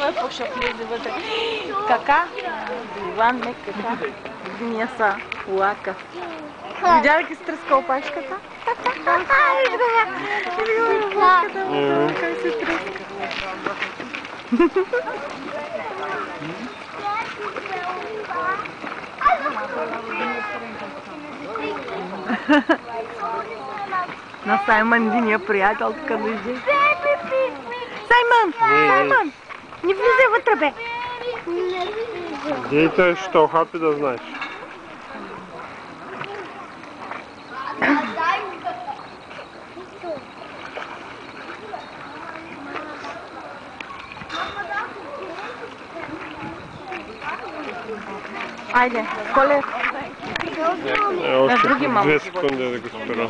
какво ще влезе вътре. Кака? Иван, не кака. Единия са лака. Видя ли как се тръска опашката? Виж го, как се тръска. На Саймън, единия приятел, тук дойде. Саймън! Саймън! Не влизай вътре, бе! Дей що хапи да знаеш. Айде, Коле! Още други малки 2 секунди да го спира.